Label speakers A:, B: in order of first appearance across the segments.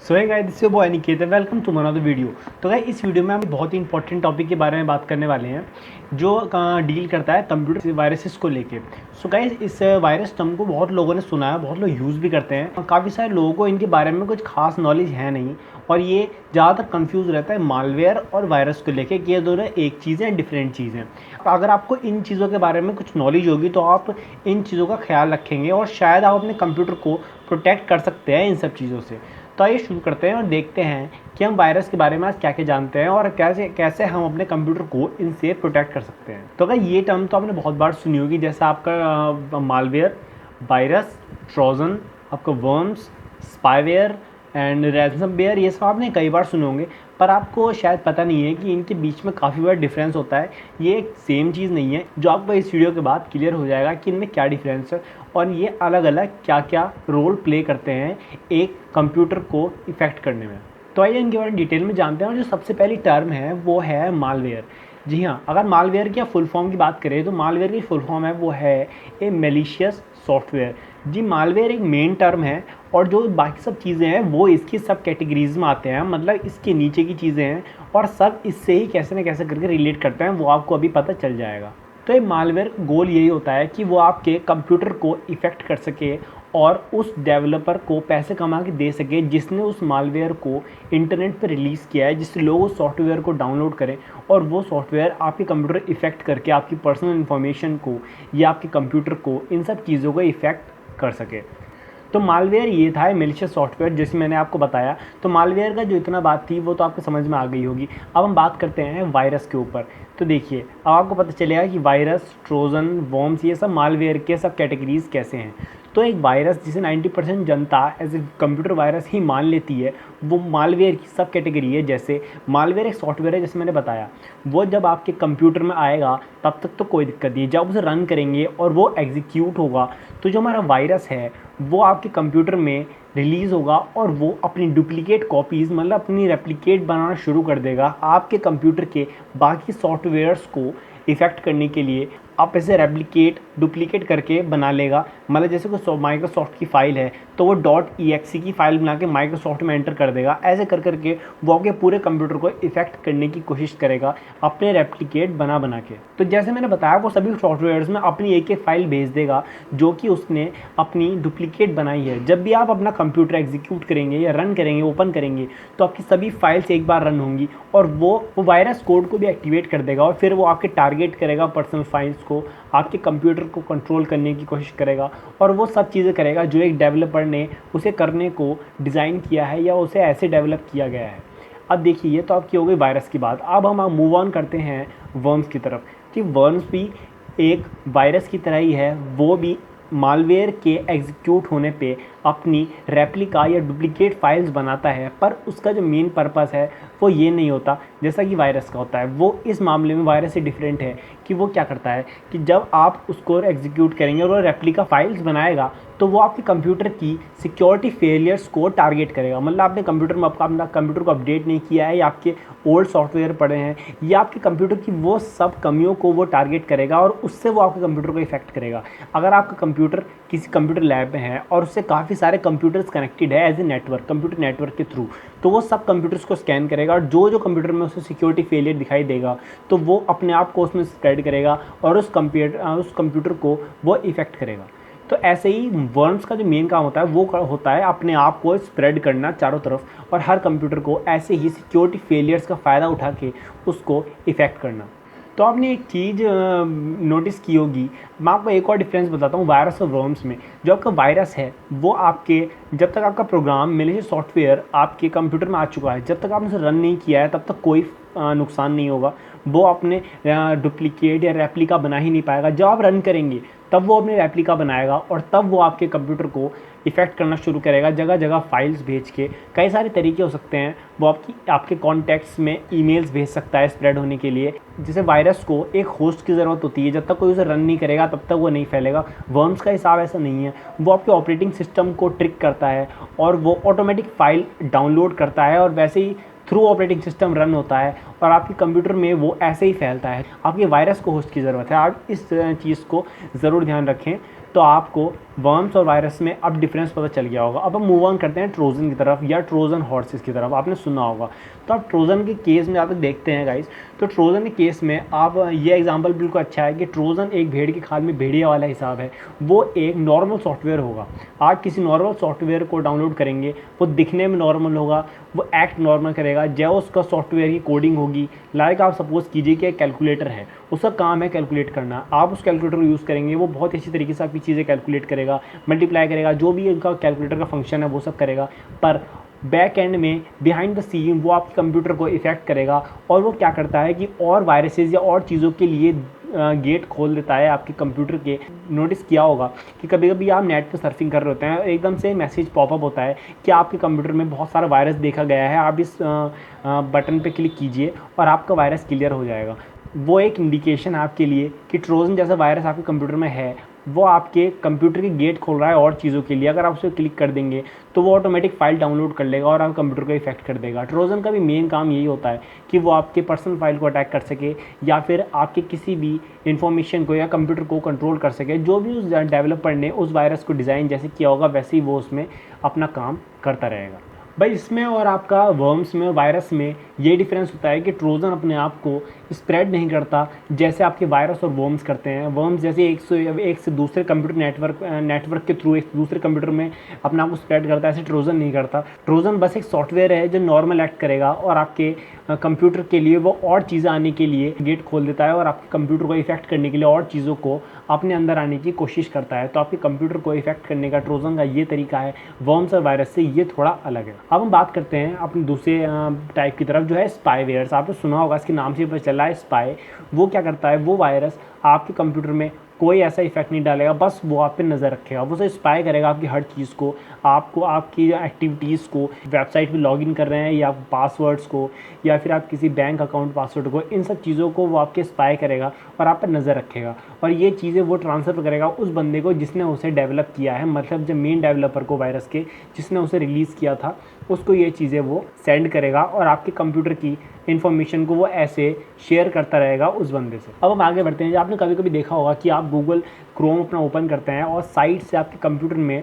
A: So hey guys, this is boy Aniket, welcome to another video. तो guys, इस video में हम बहुत ही इंपॉर्टेंट टॉपिक के बारे में बात करने वाले हैं जो डील करता है कंप्यूटर वायरसेस को लेके। सो गाइस, इस वायरस टर्म को बहुत लोगों ने सुना है, बहुत लोग यूज़ भी करते हैं। काफ़ी सारे लोगों को इनके बारे में कुछ खास नॉलेज है नहीं और ये ज़्यादातर कंफ्यूज रहता है मालवेयर और वायरस को लेके कि ये दोनों एक चीज़ है, डिफरेंट चीज़ हैं। अगर आपको इन चीज़ों के बारे में कुछ नॉलेज होगी तो आप इन चीज़ों का ख्याल रखेंगे और शायद आप अपने कंप्यूटर को प्रोटेक्ट कर सकते हैं इन सब चीज़ों से। तो आइए शुरू करते हैं और देखते हैं कि हम वायरस के बारे में आज क्या क्या जानते हैं और कैसे कैसे हम अपने कंप्यूटर को इनसे प्रोटेक्ट कर सकते हैं। तो अगर ये टर्म तो आपने बहुत बार सुनी होगी, जैसे आपका मालवेयर, वायरस, ट्रोजन, आपका वर्म्स, स्पाईवेयर एंड रैंसमवेयर, ये सब आपने कई बार सुने होंगे, पर आपको शायद पता नहीं है कि इनके बीच में काफ़ी बड़ा डिफरेंस होता है। ये एक सेम चीज़ नहीं है, जो आपको इस वीडियो के बाद क्लियर हो जाएगा कि इनमें क्या डिफरेंस है और ये अलग अलग क्या क्या रोल प्ले करते हैं एक कंप्यूटर को इफ़ेक्ट करने में। तो आइए इनके बारे में डिटेल में जानते हैं। और जो सबसे पहली टर्म है वो है मालवेयर। जी हाँ, अगर मालवेयर की फुल फॉर्म की बात करें तो मालवेयर की फुल फॉर्म है वो है ए मेलिशियस सॉफ्टवेयर। जी, मालवेयर एक मेन टर्म है और जो बाकी सब चीज़ें हैं वो इसकी सब कैटेगरीज में आते हैं, मतलब इसके नीचे की चीज़ें हैं और सब इससे ही कैसे न कैसे करके रिलेट करते हैं, वो आपको अभी पता चल जाएगा। तो ये मालवेयर का गोल यही होता है कि वो आपके कंप्यूटर को इफ़ेक्ट कर सके और उस डेवलपर को पैसे कमा के दे सके जिसने उस मालवेयर को इंटरनेट पर रिलीज़ किया है, जिससे लोग उस सॉफ्टवेयर को डाउनलोड करें और वो सॉफ्टवेयर आपके कंप्यूटर इफ़ेक्ट करके आपकी पर्सनल इन्फॉर्मेशन को या आपके कंप्यूटर को, इन सब चीज़ों को इफ़ेक्ट कर सके। तो मालवेयर ये था मेलिशियस सॉफ्टवेयर, जैसे मैंने आपको बताया। तो मालवेयर का जो इतना बात थी वो तो आपको समझ में आ गई होगी। अब हम बात करते हैं वायरस के ऊपर। तो देखिए, अब आपको पता चलेगा कि वायरस, ट्रोजन, वॉर्म्स, ये सब मालवेयर के सब कैटेगरीज कैसे हैं। तो एक वायरस जिसे 90% जनता एज ए कंप्यूटर वायरस ही मान लेती है, वो मालवेयर की सब कैटेगरी है। जैसे मालवेयर एक सॉफ्टवेयर है, जैसे मैंने बताया, वो जब आपके कंप्यूटर में आएगा तब तक तो कोई दिक्कत नहीं है। जब उसे रन करेंगे और वो एग्जीक्यूट होगा तो जो हमारा वायरस है वो आपके कंप्यूटर में रिलीज़ होगा और वो अपनी डुप्लीकेट कॉपीज़, मतलब अपनी रेप्लिकेट बनाना शुरू कर देगा आपके कंप्यूटर के बाकी सॉफ्टवेयर्स को इफ़ेक्ट करने के लिए। आप ऐसे रेप्लिकेट, डुप्लीकेट करके बना लेगा। मतलब जैसे कोई माइक्रोसॉफ्ट की फ़ाइल है तो वो .exe की फ़ाइल बना के माइक्रोसॉफ्ट में एंटर कर देगा। ऐसे कर करके वो आपके पूरे कंप्यूटर को इफ़ेक्ट करने की कोशिश करेगा अपने रेप्लिकेट बना बना के। तो जैसे मैंने बताया, वो सभी सॉफ्टवेयर्स में अपनी एक एक फ़ाइल भेज देगा जो कि उसने अपनी डुप्लीकेट बनाई है। जब भी आप अपना कंप्यूटर एग्जीक्यूट करेंगे या रन करेंगे, ओपन करेंगे, तो आपकी सभी फाइल्स एक बार रन होंगी और वो वायरस कोड को भी एक्टिवेट कर देगा और फिर वो आपके टारगेट करेगा पर्सनल फाइल्स को, आपके कंप्यूटर को कंट्रोल करने की कोशिश करेगा और वो सब चीज़ें करेगा जो एक डेवलपर ने उसे करने को डिज़ाइन किया है या उसे ऐसे डेवलप किया गया है। अब देखिए, ये तो आपकी हो गई वायरस की बात। अब हम मूव ऑन करते हैं वर्म्स की तरफ कि वर्म्स भी एक वायरस की तरह ही है। वो भी मालवेयर के एग्जीक्यूट होने पे अपनी रेप्लिका या डुप्लीकेट फाइल्स बनाता है, पर उसका जो मेन पर्पस है वो ये नहीं होता जैसा कि वायरस का होता है। वो इस मामले में वायरस से डिफरेंट है कि वो क्या करता है कि जब आप उसको एग्जीक्यूट करेंगे और वो रेप्लिका फाइल्स बनाएगा तो वो आपके कंप्यूटर की सिक्योरिटी फेलियर्स को टारगेट करेगा। मतलब आपने कंप्यूटर में अपना कंप्यूटर को अपडेट नहीं किया है या आपके ओल्ड सॉफ्टवेयर पड़े हैं या आपके कंप्यूटर की वो सब कमियों को वो टारगेट करेगा और उससे वो आपके कंप्यूटर को इफेक्ट करेगा। अगर आपका कंप्यूटर किसी कंप्यूटर लैब में है और उससे काफ़ी सारे कंप्यूटर्स कनेक्टेड है as a network, computer network के थ्रू, तो वो सब कंप्यूटर्स को स्कैन करेगा और जो जो कंप्यूटर में उसे सिक्योरिटी फेलियर दिखाई देगा तो वो अपने आप को उसमें स्प्रेड करेगा और उस कंप्यूटर को वो इफेक्ट करेगा। तो ऐसे ही वर्म्स का जो मेन काम होता है वो होता है अपने आप को स्प्रेड करना चारों तरफ और हर कंप्यूटर को ऐसे ही सिक्योरिटी फेलियर्स का फ़ायदा उठा के उसको इफ़ेक्ट करना। तो आपने एक चीज़ नोटिस की होगी, मैं आपको एक और डिफरेंस बताता हूँ वायरस और वर्म्स में। जो आपका वायरस है वो आपके, जब तक आपका प्रोग्राम मेलिशियस सॉफ्टवेयर आपके कंप्यूटर में आ चुका है, जब तक आपने उसे रन नहीं किया है तब तक कोई नुकसान नहीं होगा। वो अपने डुप्लीकेट या रेप्लिका बना ही नहीं पाएगा। जब आप रन करेंगे तब वो अपने रेप्लिका बनाएगा और तब वो आपके कंप्यूटर को इफ़ेक्ट करना शुरू करेगा, जगह जगह फाइल्स भेज के। कई सारे तरीके हो सकते हैं। वो आपके कॉन्टैक्ट्स में ईमेल्स भेज सकता है स्प्रेड होने के लिए। जैसे वायरस को एक होस्ट की ज़रूरत होती है, जब तक कोई उसे रन नहीं करेगा तब तक वो नहीं फैलेगा। वर्म्स का हिसाब ऐसा नहीं है, वो आपके ऑपरेटिंग सिस्टम को ट्रिक करता है और वो ऑटोमेटिक फ़ाइल डाउनलोड करता है और वैसे ही थ्रू ऑपरेटिंग सिस्टम रन होता है और आपके कंप्यूटर में वो ऐसे ही फैलता है। आपके वायरस को होस्ट की ज़रूरत है। आप इस चीज़ को ज़रूर ध्यान रखें। तो आपको वर्म्स और वायरस में अब डिफरेंस पता चल गया होगा। अब हम मूव ऑन करते हैं ट्रोजन की तरफ या ट्रोजन हॉर्सेस की तरफ, आपने सुना होगा। तो आप ट्रोजन के केस में आप देखते हैं गाइस, तो ट्रोजन के केस में आप ये एग्जांपल बिल्कुल अच्छा है कि ट्रोजन एक भेड़ की खाल में भेड़िया वाला हिसाब है। वो एक नॉर्मल सॉफ्टवेयर होगा। आप किसी नॉर्मल सॉफ्टवेयर को डाउनलोड करेंगे, वो दिखने में नॉर्मल होगा, वो एक्ट नॉर्मल करेगा, जो उसका सॉफ्टवेयर की कोडिंग होगी। लाइक आप सपोज कीजिए कि एक कैलकुलेटर है, उसका काम है कैलकुलेट करना। आप उस कैलकुलेटर को यूज़ करेंगे, वो बहुत अच्छी तरीके से आपकी चीज़ें कैलकुलेट करेगा, मल्टीप्लाई करेगा, जो भी उनका कैलकुलेटर का फंक्शन है वो सब करेगा। पर बैक एंड में बिहाइंड द सीन वो आपके कंप्यूटर को इफेक्ट करेगा, और वो क्या करता है कि और वायरसेस या और चीज़ों के लिए गेट खोल देता है आपके कंप्यूटर के। नोटिस किया होगा कि कभी कभी आप नेट पर सर्फिंग कर रहे होते हैं, एकदम से मैसेज पॉपअप होता है कि आपके कंप्यूटर में बहुत सारा वायरस देखा गया है, आप इस बटन पे क्लिक कीजिए और आपका वायरस क्लियर हो जाएगा। वो एक इंडिकेशन है आपके लिए कि ट्रोजन जैसा वायरस आपके कंप्यूटर में है, वो आपके कंप्यूटर के गेट खोल रहा है और चीज़ों के लिए। अगर आप उसे क्लिक कर देंगे तो वो ऑटोमेटिक फाइल डाउनलोड कर लेगा और आप कंप्यूटर को इफेक्ट कर देगा। ट्रोजन का भी मेन काम यही होता है कि वो आपके पर्सनल फाइल को अटैक कर सके, या फिर आपके किसी भी इन्फॉर्मेशन को या कंप्यूटर को कंट्रोल कर सके। जो भी उस डेवलपर ने उस वायरस को डिज़ाइन जैसे किया होगा, वैसे ही वो उसमें अपना काम करता रहेगा। भाई इसमें और आपका वर्म्स में, वायरस में ये डिफरेंस होता है कि ट्रोजन अपने आप को स्प्रेड नहीं करता जैसे आपके वायरस और वर्म्स करते हैं। वर्म्स जैसे एक से दूसरे कंप्यूटर नेटवर्क के थ्रू एक दूसरे कंप्यूटर में अपने आप को स्प्रेड करता है, ऐसे ट्रोजन नहीं करता। ट्रोजन बस एक सॉफ्टवेयर है जो नॉर्मल एक्ट करेगा और आपके कंप्यूटर के लिए वो और चीज़ें आने के लिए गेट खोल देता है और आपके कंप्यूटर को इफेक्ट करने के लिए और चीज़ों को अपने अंदर आने की कोशिश करता है। तो आपके कंप्यूटर को इफेक्ट करने का ट्रोजन का ये तरीका है, वर्म्स और वायरस से ये थोड़ा अलग है। अब हम बात करते हैं अपने दूसरे टाइप की तरफ, जो है स्पाईवेयर्स। आपने सुना होगा, इसके नाम से पता चला है स्पाई। वो क्या करता है, वो वायरस आपके कंप्यूटर में कोई ऐसा इफेक्ट नहीं डालेगा, बस वो आप पे नज़र रखेगा। वो से स्पाई करेगा आपकी हर चीज़ को, आपको आपकी एक्टिविटीज़ को, वेबसाइट पे लॉगिन कर रहे हैं या पासवर्ड्स को, या फिर आप किसी बैंक अकाउंट पासवर्ड को, इन सब चीज़ों को वो आपके स्पाई करेगा और आप पर नज़र रखेगा। और ये चीज़ें वो ट्रांसफ़र करेगा उस बंदे को जिसने उसे डेवलप किया है, मतलब जो मेन डेवलपर को वायरस के, जिसने उसे रिलीज़ किया था, उसको ये चीज़ें वो सेंड करेगा और आपके कंप्यूटर की इन्फॉर्मेशन को वो ऐसे शेयर करता रहेगा उस बंदे से। अब हम आगे बढ़ते हैं। आपने कभी कभी देखा होगा कि आप गूगल क्रोम अपना ओपन करते हैं और साइट से आपके कंप्यूटर में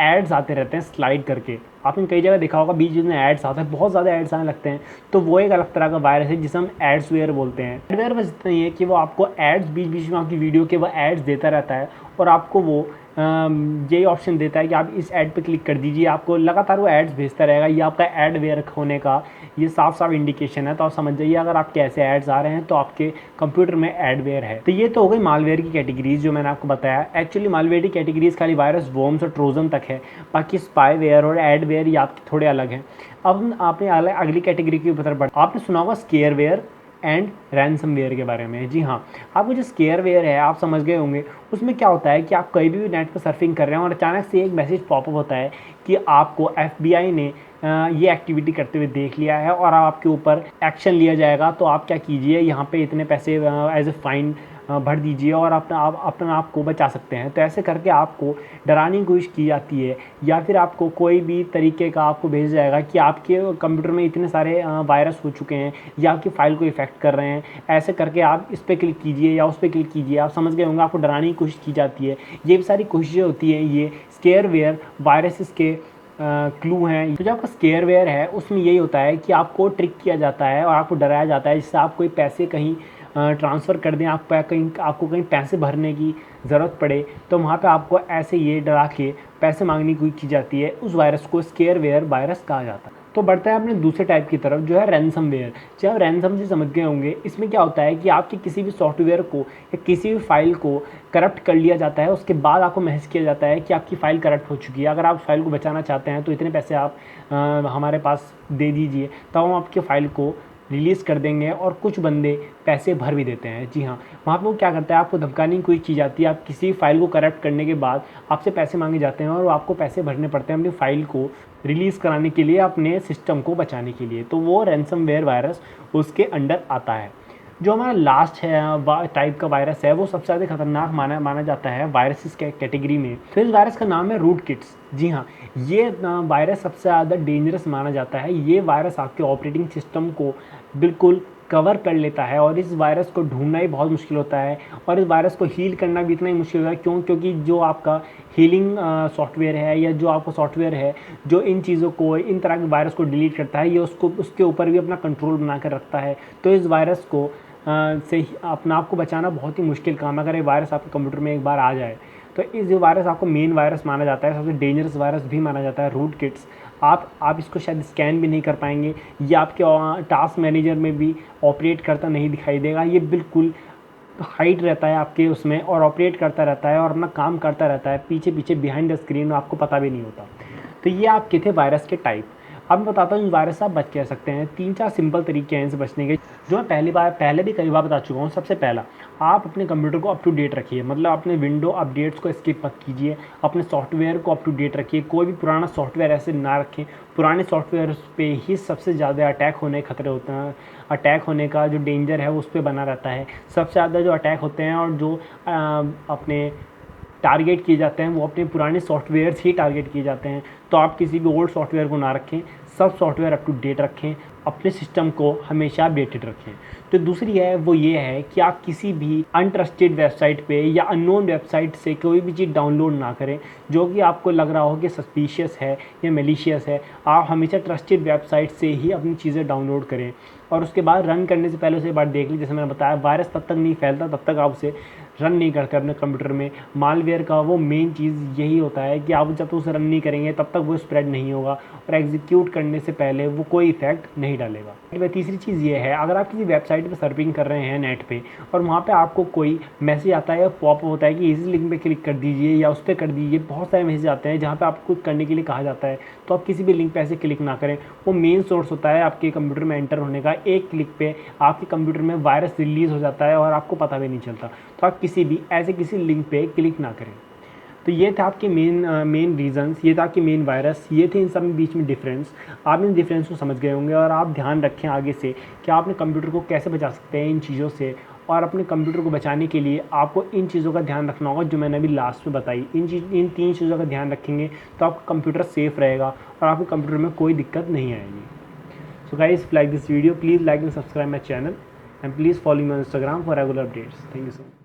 A: एड्स आते रहते हैं स्लाइड करके। आपने कई जगह देखा होगा बीच में एड्स आता है, बहुत ज़्यादा एड्स आने लगते हैं। तो वो एक अलग तरह का वायरस है जिसे हम एड्सवेयर बोलते हैं। एडवेयर बस इतना ही है कि वो आपको एड्स बीच बीच में आपकी वीडियो के वो एड्स देता रहता है और आपको वो यही ऑप्शन देता है कि आप इस ऐड पे क्लिक कर दीजिए, आपको लगातार वो एड्स भेजता रहेगा। ये आपका एडवेयर होने का ये साफ साफ इंडिकेशन है। तो आप समझ जाइए, अगर आपके ऐसे एड्स आ रहे हैं तो आपके कंप्यूटर में एडवेयर है। तो ये तो हो गई मालवेयर की कैटेगरीज जो मैंने आपको बताया। एक्चुअली मालवेयर की कैटेगरीज खाली वायरस, वर्म्स और ट्रोजन तक है, बाकी स्पाईवेयर और एडवेयर ये आपके थोड़े अलग हैं। अब आपने अगली कैटेगरी की तरफ बढ़ा। आपने सुना होगा स्केयरवेयर एंड रैनसमवेयर के बारे में। जी हाँ, आपको जो स्केयरवेयर है आप समझ गए होंगे। उसमें क्या होता है कि आप कहीं भी नेट पर सर्फिंग कर रहे हैं और अचानक से एक मैसेज पॉपअप होता है कि आपको FBI ने ये एक्टिविटी करते हुए देख लिया है और आपके ऊपर एक्शन लिया जाएगा। तो आप क्या कीजिए, यहाँ पे इतने पैसे एज ए फाइन भर दीजिए और अपना आप को बचा सकते हैं। तो ऐसे करके आपको डराने की कोशिश की जाती है, या फिर आपको कोई भी तरीके का आपको भेजा जाएगा कि आपके कंप्यूटर में इतने सारे वायरस हो चुके हैं या आपकी फ़ाइल को इफेक्ट कर रहे हैं, ऐसे करके आप इस पर क्लिक कीजिए या उस पर क्लिक कीजिए। आप समझ गए होंगे, आपको डराने की कोशिश की जाती है। ये भी सारी कोशिशें होती हैं, ये स्केयरवेयर वायरसेस के क्लू हैं। तो जो आपका स्केयरवेयर है उसमें यही होता है कि आपको ट्रिक किया जाता है और आपको डराया जाता है, जिससे आप कोई पैसे कहीं ट्रांसफ़र कर दें, आपको कहीं पैसे भरने की ज़रूरत पड़े तो वहाँ पे आपको ऐसे ये डरा के पैसे मांगने की की जाती है। उस वायरस को स्केयरवेयर वायरस कहा जाता है। तो बढ़ता है अपने दूसरे टाइप की तरफ, जो है रैनसमवेयर। जब आप रैनसम से समझ गए होंगे, इसमें क्या होता है कि आपके किसी भी सॉफ्टवेयर को या किसी भी फाइल को करप्ट कर लिया जाता है, उसके बाद आपको मैसेज किया जाता है कि आपकी फ़ाइल करप्ट हो चुकी है। अगर आप फाइल को बचाना चाहते हैं तो इतने पैसे आप हमारे पास दे दीजिए, तब हम आपके फ़ाइल को रिलीज़ कर देंगे। और कुछ बंदे पैसे भर भी देते हैं। जी हाँ, वहाँ पे वो क्या करता है, आपको धमकाने की कोशिश की जाती है। आप किसी फाइल को करप्ट करने के बाद आपसे पैसे मांगे जाते हैं और आपको पैसे भरने पड़ते हैं अपनी फ़ाइल को रिलीज़ कराने के लिए, अपने सिस्टम को बचाने के लिए। तो वो रैनसमवेयर वायरस उसके अंडर आता है। जो हमारा लास्ट है टाइप का वायरस है, वो सबसे ज़्यादा खतरनाक माना जाता है वायरसेस के कैटेगरी में। तो इस वायरस का नाम है रूटकिट्स। जी हाँ, ये वायरस सबसे ज़्यादा डेंजरस माना जाता है। ये वायरस आपके ऑपरेटिंग सिस्टम को बिल्कुल कवर कर लेता है और इस वायरस को ढूंढना ही बहुत मुश्किल होता है और इस वायरस को हील करना भी इतना ही मुश्किल होता है। क्यों? क्योंकि जो आपका हीलिंग सॉफ्टवेयर है या जो आपका सॉफ्टवेयर है जो इन चीज़ों को, इन तरह के वायरस को डिलीट करता है, ये उसको उसके ऊपर भी अपना कंट्रोल बना कर रखता है। तो इस वायरस को से अपने आप को बचाना बहुत ही मुश्किल काम है। अगर ये वायरस आपके कंप्यूटर में एक बार आ जाए तो इस जो वायरस आपको मेन वायरस माना जाता है, सबसे डेंजरस वायरस भी माना जाता है, रूट किट्स। आप इसको शायद स्कैन भी नहीं कर पाएंगे, ये आपके टास्क मैनेजर में भी ऑपरेट करता नहीं दिखाई देगा। ये बिल्कुल हाइड रहता है आपके उसमें और ऑपरेट करता रहता है और अपना काम करता रहता है पीछे पीछे बिहाइंड द स्क्रीन, आपको पता भी नहीं होता। तो ये आपके थे वायरस के टाइप। अब मैं बताता हूँ वायरस से आप बच कैसे सकते हैं। 3-4 सिंपल तरीके हैं इनसे बचने के, जो मैं पहले भी कई बार बता चुका हूँ। सबसे पहला, आप अपने कंप्यूटर को अप टू डेट रखिए, मतलब अपने विंडो अपडेट्स को स्किप मत कीजिए, अपने सॉफ्टवेयर को अप टू डेट रखिए। कोई भी पुराना सॉफ्टवेयर ऐसे ना रखें, पुराने सॉफ्टवेयर पे ही सबसे ज़्यादा अटैक होने के खतरे होते हैं। अटैक होने का जो डेंजर है उस पर बना रहता है। सबसे ज़्यादा जो अटैक होते हैं और जो अपने टारगेट किए जाते हैं वो अपने पुराने सॉफ्टवेयर ही टारगेट किए जाते हैं। तो आप किसी भी ओल्ड सॉफ्टवेयर को ना रखें, सब सॉफ्टवेयर अप टू डेट रखें, अपने सिस्टम को हमेशा अपडेटेड रखें। तो दूसरी है वो ये है कि आप किसी भी अनट्रस्टेड वेबसाइट पे या अननोन वेबसाइट से कोई भी चीज़ डाउनलोड ना करें जो कि आपको लग रहा हो कि सस्पिशियस है या मेलिशियस है। आप हमेशा ट्रस्टेड वेबसाइट से ही अपनी चीज़ें डाउनलोड करें और उसके बाद रन करने से पहले उसे एक बार देख लीजिए। जैसे मैंने बताया, वायरस तब तक नहीं फैलता तब तक आप उसे रन नहीं करते अपने कंप्यूटर में। मालवेयर का वो मेन चीज़ यही होता है कि आप जब तक उसे रन नहीं करेंगे तब तक वो स्प्रेड नहीं होगा और एग्जीक्यूट करने से पहले वो कोई इफेक्ट नहीं डालेगा। तीसरी चीज़ ये है, अगर आप किसी वेबसाइट पर सर्फिंग कर रहे हैं नेट पे और वहाँ पे आपको कोई मैसेज आता है या पॉप होता है कि इस लिंक पे क्लिक कर दीजिए या उस पर कर दीजिए, बहुत सारे मैसेज आते हैं जहाँ पे आपको कुछ करने के लिए कहा जाता है, तो आप किसी भी लिंक पे ऐसे क्लिक ना करें। वो मेन सोर्स होता है आपके कंप्यूटर में एंटर होने का। एक क्लिक पे आपके कंप्यूटर में वायरस रिलीज़ हो जाता है और आपको पता भी नहीं चलता। तो आप किसी भी ऐसे किसी लिंक पे क्लिक ना करें। तो ये थे आपके मेन रीजंस, ये था आपके मेन वायरस, ये थे इन सब बीच में डिफरेंस। आप इन डिफरेंस को समझ गए होंगे और आप ध्यान रखें आगे से कि आप अपने कंप्यूटर को कैसे बचा सकते हैं इन चीज़ों से। और अपने कंप्यूटर को बचाने के लिए आपको इन चीज़ों का ध्यान रखना होगा जो मैंने अभी लास्ट में बताई। इन 3 चीज़ों का ध्यान रखेंगे तो आपका कंप्यूटर सेफ़ रहेगा और आपके कंप्यूटर में कोई दिक्कत नहीं आएगी। So guys, if you like this video, please like and subscribe my channel and please follow me on Instagram for regular updates. Thank you so much.